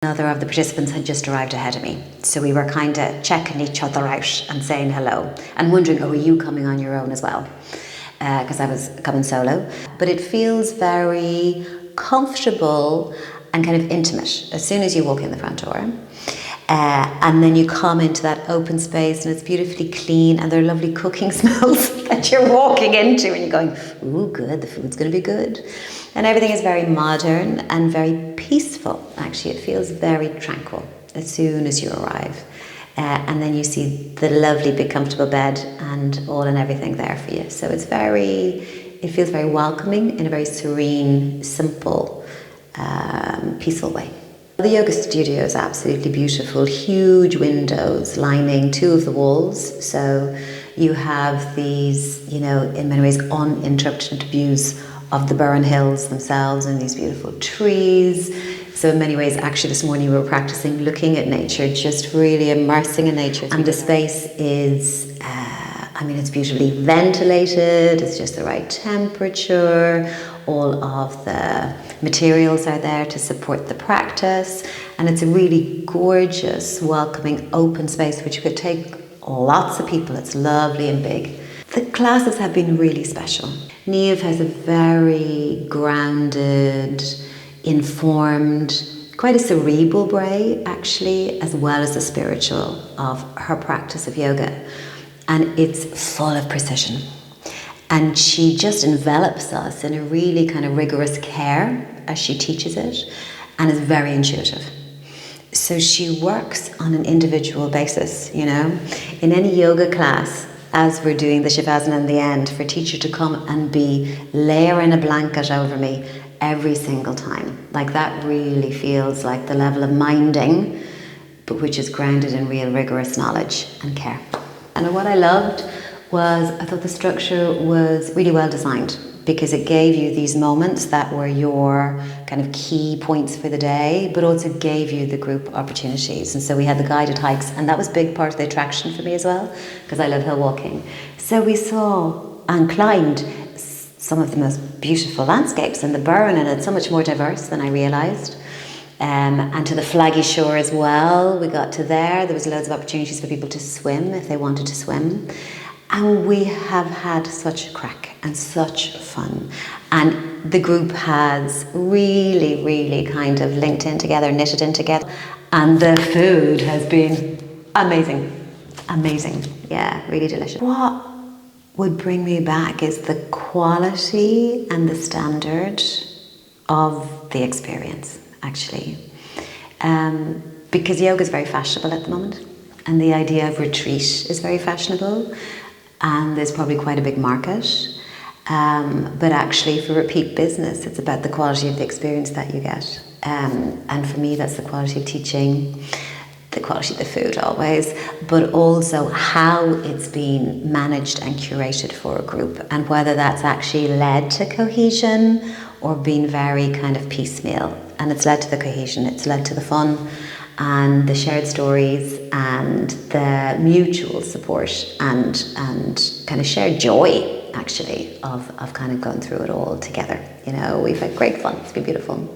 Another of the participants had just arrived ahead of me. So we were kind of checking each other out and saying hello and wondering, oh, are you coming on your own as well? Because I was coming solo. But it feels very comfortable and kind of intimate as soon as you walk in the front door. And then you come into that open space and it's beautifully clean and there are lovely cooking smells that you're walking into and you're going, ooh, good, the food's going to be good. And everything is very modern and very peaceful. Actually, it feels very tranquil as soon as you arrive. And then you see the lovely big comfortable bed and all and everything there for you. So it feels very welcoming in a very serene, simple, peaceful way. The yoga studio is absolutely beautiful, huge windows lining two of the walls. So you have these, in many ways uninterrupted views of the Burren Hills themselves and these beautiful trees. So in many ways, actually this morning we were practicing looking at nature, just really immersing in nature. And the space is, it's beautifully ventilated, it's just the right temperature, all of the materials are there to support the practice, and it's a really gorgeous, welcoming, open space which could take lots of people. It's lovely and big. The classes have been really special. Niamh has a very grounded, informed, quite a cerebral way actually, as well as the spiritual of her practice of yoga. And it's full of precision. And she just envelops us in a really kind of rigorous care as she teaches it, and is very intuitive. So she works on an individual basis, In any yoga class, as we're doing the Shavasana in the end, for a teacher to come and be layering a blanket over me every single time. Like that really feels like the level of minding, but which is grounded in real rigorous knowledge and care. And what I loved was, I thought the structure was really well designed, because it gave you these moments that were your kind of key points for the day, but also gave you the group opportunities. And so we had the guided hikes, and that was a big part of the attraction for me as well, because I love hill walking. So we saw and climbed some of the most beautiful landscapes in the Burren, and it's so much more diverse than I realised. And to the Flaggy Shore as well. We got to there was loads of opportunities for people to swim if they wanted to swim. And we have had such a crack and such fun. And the group has really, really kind of linked in together, knitted in together. And the food has been amazing. Amazing. Yeah, really delicious. What would bring me back is the quality and the standard of the experience, actually. Because yoga is very fashionable at the moment. And the idea of retreat is very fashionable. And there's probably quite a big market. But actually for repeat business, it's about the quality of the experience that you get. And for me, that's the quality of teaching, the quality of the food always, but also how it's been managed and curated for a group, and whether that's actually led to cohesion or been very kind of piecemeal. And it's led to the cohesion, it's led to the fun and the shared stories and the mutual support and kind of shared joy, actually, of kind of going through it all together. We've had great fun. It's been beautiful.